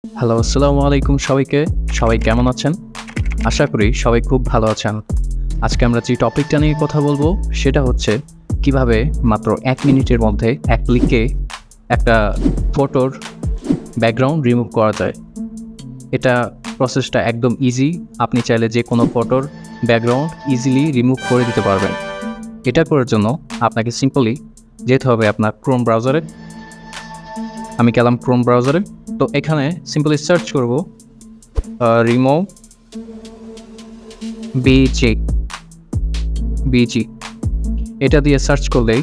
Hello, আসসালামু আলাইকুম সবাইকে। সবাই কেমন আছেন? আশা করি সবাই খুব ভালো আছেন। আজকে আমরা যে টপিকটা নিয়ে কথা বলবো সেটা হচ্ছে কিভাবে মাত্র ১ মিনিটের মধ্যে ১ ক্লিকে একটা ফটোর ব্যাকগ্রাউন্ড রিমুভ করা যায়। এটা প্রসেসটা একদম ইজি। আপনি চাইলে যেকোনো ফটোর ব্যাকগ্রাউন্ড ইজিলি রিমুভ করে দিতে পারবেন। এটা করার জন্য আপনাকে সিম্পলি যেতে হবে আপনার ক্রোম ব্রাউজারে। আমি গেলাম ক্রোম ব্রাউজারে। তো এখানে সিম্পলি সার্চ করব রিমুভ বিজি এটা দিয়ে সার্চ করলেই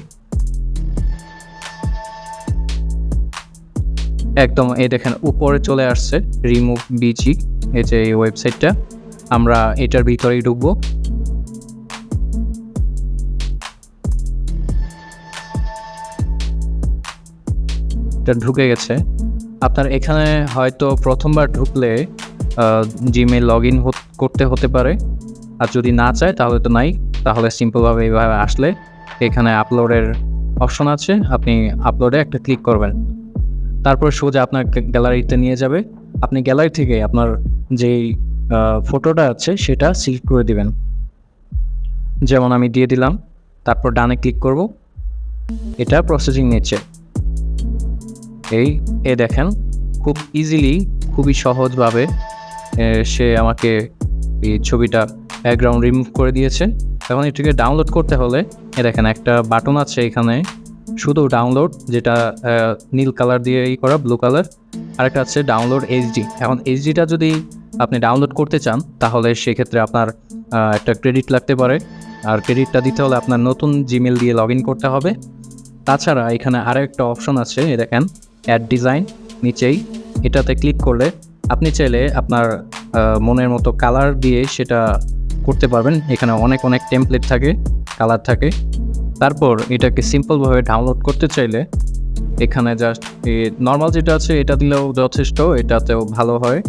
একদম এই দেখেন উপরে চলে আসছে রিমুভ বিজি, এই যে এই ওয়েবসাইটটা। আমরা এটার ভিতরেই ঢুকবো। এটা ঢুকে গেছে। আপনার এখানে হয়তো প্রথমবার ঢুকলে জিমেইল লগ ইন করতে হতে পারে, আর যদি না চায় তাহলে তো নাই। তাহলে সিম্পলভাবে এইভাবে আসলে এখানে আপলোডের অপশন আছে, আপনি আপলোডে একটা ক্লিক করবেন। তারপর সোজা আপনার গ্যালারিতে নিয়ে যাবে। আপনি গ্যালারি থেকে আপনার যেই ফটোটা আছে সেটা সিলেক্ট করে দিবেন। যেমন আমি দিয়ে দিলাম, তারপর ডানে ক্লিক করব। এটা প্রসেসিং নিচ্ছে। এই দেখেন খুব ইজিলি, খুবই সহজভাবে সে আমাকে এই ছবিটা ব্যাকগ্রাউন্ড রিমুভ করে দিয়েছে। এখন এটাকে ডাউনলোড করতে হলে দেখেন একটা বাটন আছে এখানে, শুধু ডাউনলোড, যেটা নীল কালার দিয়ে করা, ব্লু কালার। আরেকটা আছে ডাউনলোড এইচডি। এখন এইচডিটা যদি আপনি ডাউনলোড করতে চান তাহলে সেক্ষেত্রে আপনার একটা ক্রেডিট লাগতে পারে, আর ক্রেডিটটা দিতে হলে আপনার নতুন জিমেল দিয়ে লগ ইন করতে হবে। তাছাড়া এখানে আরও একটা অপশন আছে, দেখেন অ্যাড ডিজাইন নিচেই। এটাতে ক্লিক করলে আপনি চাইলে আপনার মনের মতো কালার দিয়ে সেটা করতে পারবেন। এখানে অনেক টেমপ্লেট থাকে, কালার থাকে। তারপর এটাকে সিম্পলভাবে ডাউনলোড করতে চাইলে এখানে জাস্ট নর্মাল যেটা আছে এটা দিলেও যথেষ্ট, এটাতেও ভালো হয়।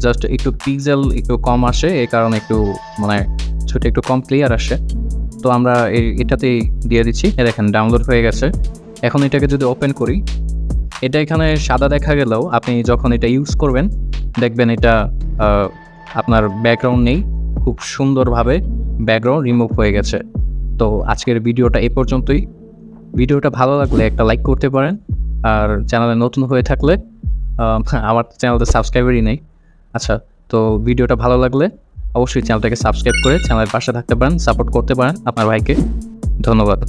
জাস্ট একটু পিক্সেল একটু কম আসে, এই কারণে একটু মানে ছোটো একটু কম ক্লিয়ার আসে। তো আমরা এটাতেই দিয়ে দিচ্ছি। দেখেন ডাউনলোড হয়ে গেছে। এখন এটাকে যদি ওপেন করি, এটা এখানে সাদা দেখা গেলেও আপনি যখন এটা ইউজ করবেন দেখবেন এটা আপনার ব্যাকগ্রাউন্ড নেই, খুব সুন্দরভাবে ব্যাকগ্রাউন্ড রিমুভ হয়ে গেছে। তো আজকের ভিডিওটা এ পর্যন্তই। ভিডিওটা ভালো লাগলে একটা লাইক করতে পারেন, আর চ্যানেলে নতুন হয়ে থাকলে আমার চ্যানেলটা সাবস্ক্রাইবারই নেই। আচ্ছা, তো ভিডিওটা ভালো লাগলে অবশ্যই চ্যানেলটাকে সাবস্ক্রাইব করে চ্যানেলের পাশে থাকতে পারেন, সাপোর্ট করতে পারেন আপনার ভাইকে। ধন্যবাদ।